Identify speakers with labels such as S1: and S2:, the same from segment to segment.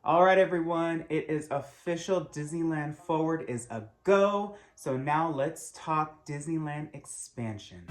S1: All right, everyone, it is official. Disneyland Forward is a go. So now let's talk Disneyland expansion.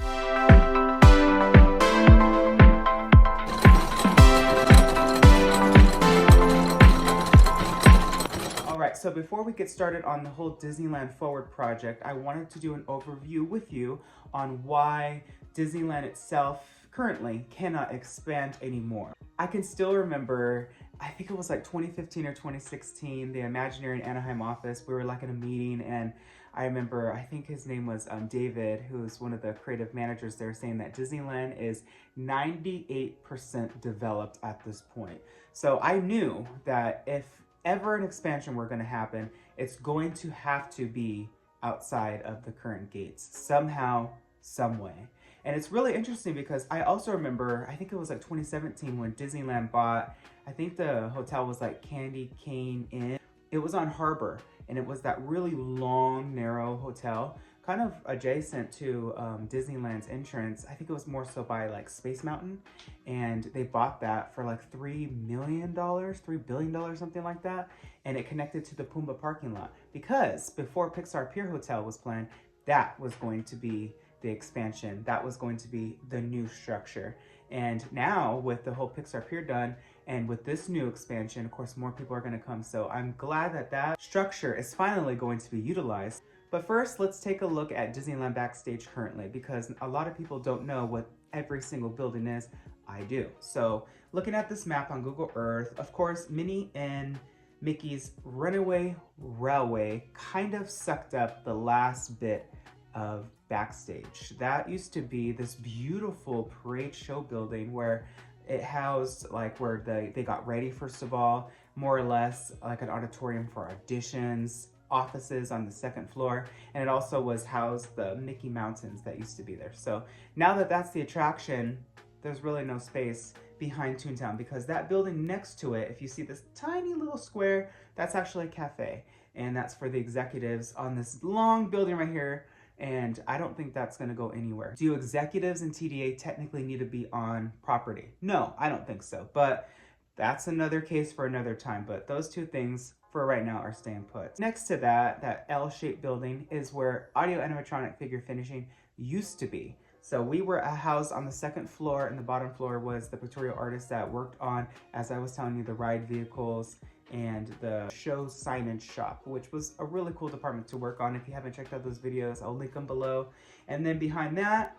S1: All right, so before we get started on the whole Disneyland Forward project, I wanted to do an overview with you on why Disneyland itself currently cannot expand anymore. I can still remember, I think it was like 2015 or 2016, the Imagineering Anaheim office, we were like in a meeting, and I remember, I think his name was David, who's one of the creative managers there, saying that Disneyland is 98% developed at this point. So I knew that if ever an expansion were going to happen, it's going to have to be outside of the current gates, somehow, some way. And it's really interesting because I also remember, I think it was like 2017 when Disneyland bought, I think the hotel was like Candy Cane Inn. It was on Harbor, and it was that really long, narrow hotel, kind of adjacent to Disneyland's entrance. I think it was more so by like Space Mountain, and they bought that for like $3 million, $3 billion, something like that. And it connected to the Pumbaa parking lot because before Pixar Pier Hotel was planned, that was going to be the expansion. That was going to be the new structure. And now with the whole Pixar Pier done and with this new expansion, of course, more people are going to come. So I'm glad that that structure is finally going to be utilized. But first, let's take a look at Disneyland Backstage currently, because a lot of people don't know what every single building is. I do. So looking at this map on Google Earth, of course, Minnie and Mickey's Runaway Railway kind of sucked up the last bit of Backstage. That used to be this beautiful parade show building where it housed like where they got ready, first of all, more or less like an auditorium for auditions, offices on the second floor, and it also was housed the Mickey Mountains that used to be there. So now that that's the attraction, there's really no space behind Toontown, because that building next to it, if you see this tiny little square, that's actually a cafe, and that's for the executives on this long building right here. And I don't think that's going to go anywhere. Do executives and TDA technically need to be on property? No, I don't think so. But that's another case for another time. But those two things for right now are staying put. Next to that, that L-shaped building is where audio animatronic figure finishing used to be. So we were housed on the second floor, and the bottom floor was the pictorial artists that worked on, as I was telling you, the ride vehicles and the show signage shop, which was a really cool department to work on. If you haven't checked out those videos, I'll link them below. And then behind that,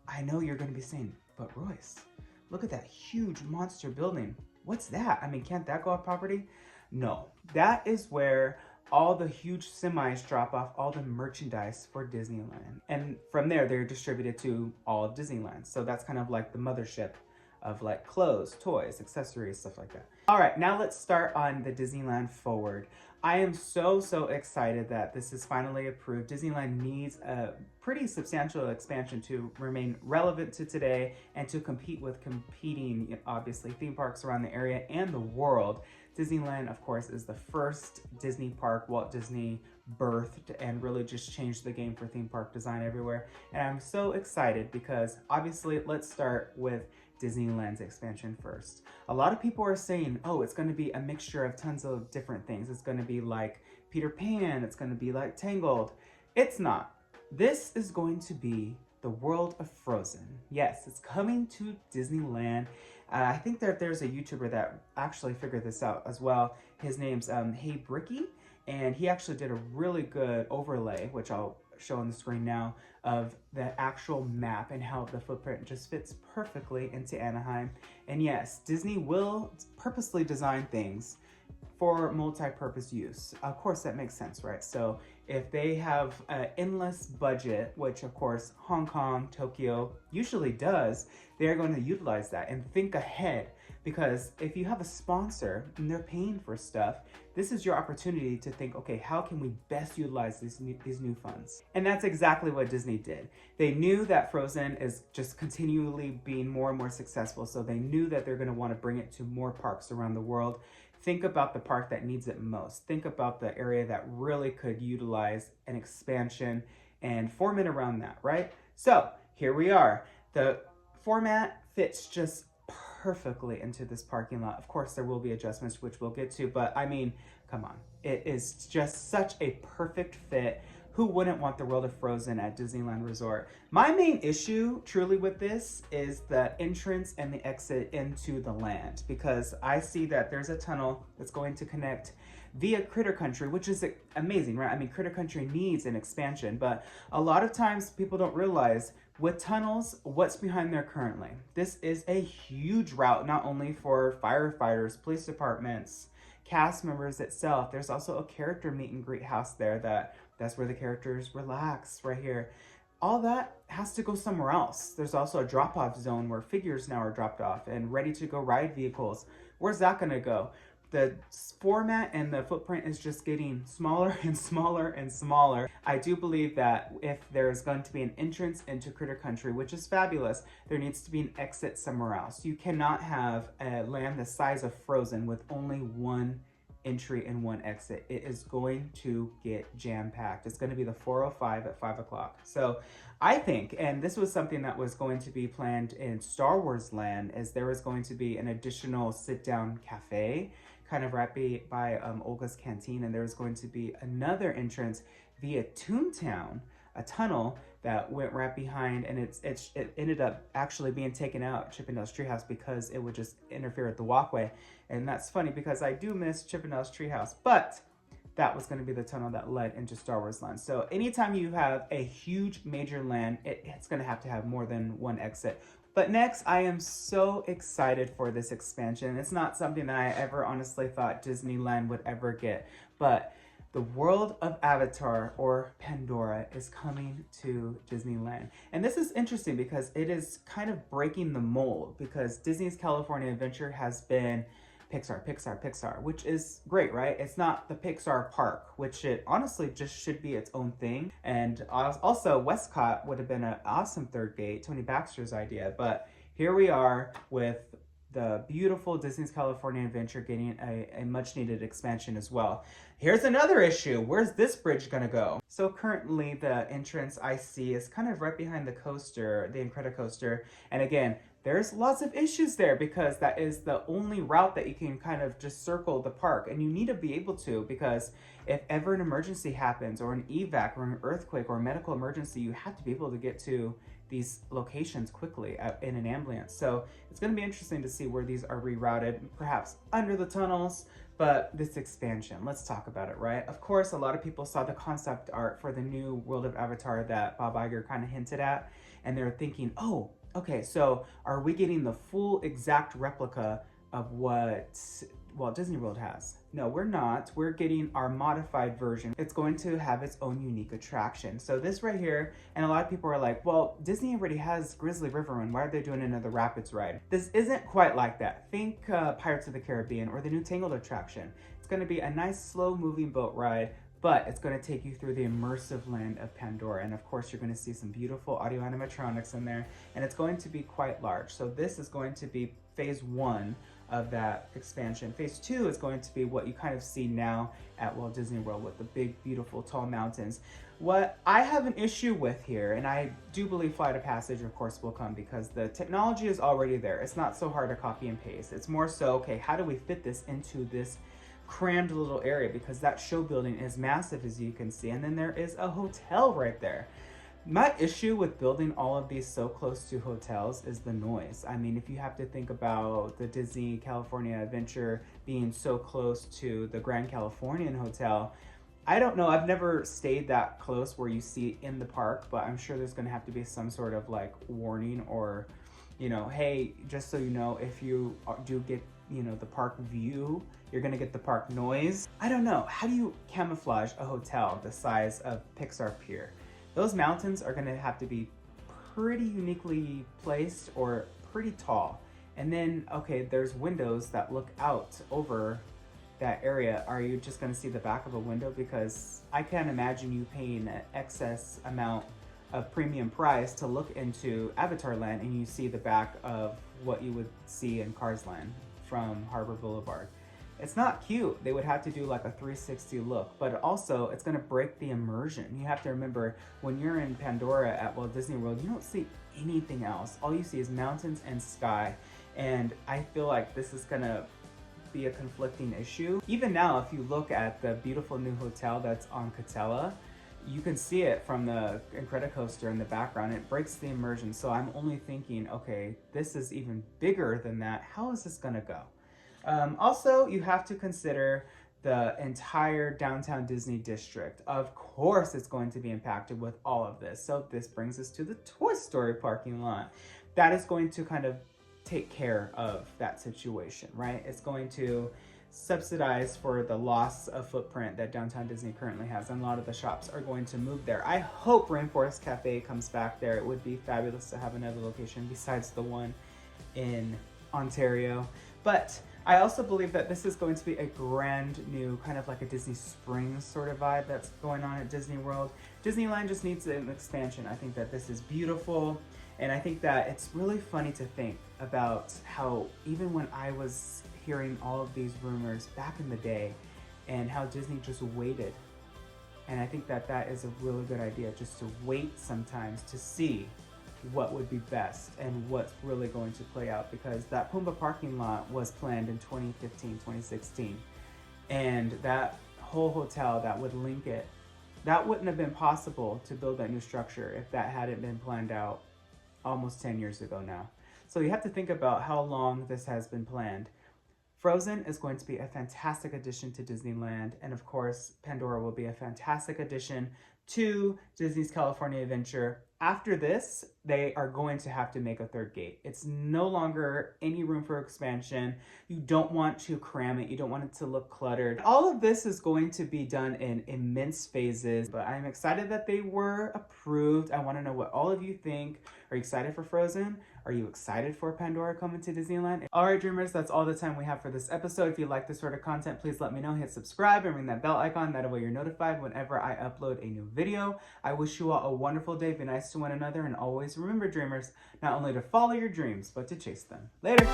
S1: I know you're gonna be saying, but Royce, look at that huge monster building. What's that? I mean, can't that go off property? No, that is where all the huge semis drop off all the merchandise for Disneyland. And from there, they're distributed to all of Disneyland. So that's kind of like the mothership of like clothes, toys, accessories, stuff like that. All right, now let's start on the Disneyland Forward. I am so excited that this is finally approved. Disneyland needs a pretty substantial expansion to remain relevant to today and to compete with competing, obviously, theme parks around the area and the world. Disneyland, of course, is the first Disney park Walt Disney birthed and really just changed the game for theme park design everywhere. And I'm so excited because obviously, let's start with Disneyland's expansion first. A lot of people are saying, oh, it's going to be a mixture of tons of different things. It's going to be like Peter Pan. It's going to be like Tangled. It's not. This is going to be the world of Frozen. Yes, it's coming to Disneyland. I think that there's a YouTuber that actually figured this out as well. His name's Hey Bricky, and he actually did a really good overlay, which I'll show on the screen now, of the actual map and how the footprint just fits perfectly into Anaheim. And yes, Disney will purposely design things for multi-purpose use. Of course, that makes sense, right? So if they have an endless budget, which of course Hong Kong, Tokyo usually does, they're going to utilize that and think ahead. Because if you have a sponsor and they're paying for stuff, this is your opportunity to think, okay, how can we best utilize these new funds? And that's exactly what Disney did. They knew that Frozen is just continually being more and more successful, so they knew that they're gonna wanna bring it to more parks around the world. Think about the park that needs it most. Think about the area that really could utilize an expansion and form it around that, right? So here we are. The format fits just perfectly into this parking lot. Of course, there will be adjustments, which we'll get to, but I mean, come on. It is just such a perfect fit. Who wouldn't want the world of Frozen at Disneyland Resort? My main issue truly with this is the entrance and the exit into the land, because I see that there's a tunnel that's going to connect via Critter Country, which is amazing, right? I mean, Critter Country needs an expansion, but a lot of times people don't realize with tunnels, what's behind there currently. This is a huge route, not only for firefighters, police departments, cast members itself. There's also a character meet and greet house there that's where the characters relax right here. All that has to go somewhere else. There's also a drop-off zone where figures now are dropped off and ready to go ride vehicles. Where's that gonna go? The format and the footprint is just getting smaller and smaller and smaller. I do believe that if there's going to be an entrance into Critter Country, which is fabulous, there needs to be an exit somewhere else. You cannot have a land the size of Frozen with only one entry and one exit. It is going to get jam-packed. It's going to be the 405 at 5 o'clock. So I think, and this was something that was going to be planned in Star Wars Land, is there was going to be an additional sit-down cafe kind of right by Olga's Canteen, and there was going to be another entrance via Toontown, a tunnel that went right behind, and it ended up actually being taken out, Chippendale's Treehouse, because it would just interfere with the walkway. And that's funny because I do miss Chippendale's Treehouse, but that was going to be the tunnel that led into Star Wars Land. So anytime you have a huge major land, it's going to have more than one exit. But next, I am so excited for this expansion. It's not something that I ever honestly thought Disneyland would ever get, but the world of Avatar, or Pandora, is coming to Disneyland. And this is interesting because it is kind of breaking the mold, because Disney's California Adventure has been Pixar, which is great, right? It's not the Pixar park, which it honestly just should be its own thing. And also Westcott would have been an awesome third gate, Tony Baxter's idea. But here we are with the beautiful Disney's California Adventure getting a much needed expansion as well. Here's another issue. Where's this bridge gonna go? So currently the entrance I see is kind of right behind the coaster, the Incredicoaster. And again, there's lots of issues there because that is the only route that you can kind of just circle the park. And you need to be able to, because if ever an emergency happens or an evac or an earthquake or a medical emergency, you have to be able to get to these locations quickly in an ambulance. So it's going to be interesting to see where these are rerouted, perhaps under the tunnels. But this expansion, let's talk about it, right? Of course, a lot of people saw the concept art for the new World of Avatar that Bob Iger kind of hinted at, and they're thinking, oh, okay, so are we getting the full exact replica of what Walt Disney World has? No, we're not. We're getting our modified version. It's going to have its own unique attraction. So this right here, and a lot of people are like, well, Disney already has Grizzly River Run. Why are they doing another Rapids ride? This isn't quite like that. Think Pirates of the Caribbean or the new Tangled attraction. It's going to be a nice slow moving boat ride, but it's going to take you through the immersive land of Pandora. And of course, you're going to see some beautiful audio animatronics in there, and it's going to be quite large. So this is going to be phase 1 of that expansion. Phase 2 is going to be what you kind of see now at Walt Disney World with the big, beautiful, tall mountains. What I have an issue with here, and I do believe Flight of Passage, of course, will come because the technology is already there. It's not so hard to copy and paste. It's more so, okay, how do we fit this into this crammed little area, because that show building is massive, as you can see, and then there is a hotel right there. My issue with building all of these so close to hotels is the noise. I mean, if you have to think about the Disney California Adventure being so close to the Grand Californian Hotel, I don't know, I've never stayed that close where you see it in the park, but I'm sure there's gonna have to be some sort of like warning or, you know, hey, just so you know, if you do get, you know, the park view, you're gonna get the park noise. I don't know, how do you camouflage a hotel the size of Pixar Pier? Those mountains are gonna have to be pretty uniquely placed or pretty tall. And then, okay, there's windows that look out over that area. Are you just gonna see the back of a window? Because I can't imagine you paying an excess amount of premium price to look into Avatar Land and you see the back of what you would see in Cars Land from Harbor Boulevard. It's not cute. They would have to do like a 360 look, but also it's gonna break the immersion. You have to remember, when you're in Pandora at Walt Disney World, you don't see anything else. All you see is mountains and sky. And I feel like this is gonna be a conflicting issue. Even now, if you look at the beautiful new hotel that's on Catella, you can see it from the Incredicoaster in the background. It breaks the immersion. So I'm only thinking, okay, this is even bigger than that. How is this gonna go? Also, you have to consider the entire downtown Disney district. Of course, it's going to be impacted with all of this. So this brings us to the Toy Story parking lot. That is going to kind of take care of that situation, right? It's going to subsidize for the loss of footprint that downtown Disney currently has, and a lot of the shops are going to move there. I hope Rainforest Cafe comes back there. It would be fabulous to have another location besides the one in Ontario. But I also believe that this is going to be a brand new, kind of like a Disney Springs sort of vibe that's going on at Disney World. Disneyland just needs an expansion. I think that this is beautiful, and I think that it's really funny to think about how even when I was hearing all of these rumors back in the day, and how Disney just waited. And I think that that is a really good idea, just to wait sometimes to see what would be best and what's really going to play out, because that Pumbaa parking lot was planned in 2015, 2016. And that whole hotel that would link it, that wouldn't have been possible to build that new structure if that hadn't been planned out almost 10 years ago now. So you have to think about how long this has been planned. Frozen is going to be a fantastic addition to Disneyland, and of course, Pandora will be a fantastic addition to Disney's California Adventure. After this, they are going to have to make a third gate. It's no longer any room for expansion. You don't want to cram it. You don't want it to look cluttered. All of this is going to be done in immense phases, but I'm excited that they were approved. I want to know what all of you think. Are you excited for Frozen? Are you excited for Pandora coming to Disneyland? All right, dreamers, that's all the time we have for this episode. If you like this sort of content, please let me know. Hit subscribe and ring that bell icon. That way you're notified whenever I upload a new video. I wish you all a wonderful day. Be nice to one another, and always remember, dreamers, not only to follow your dreams, but to chase them. Later.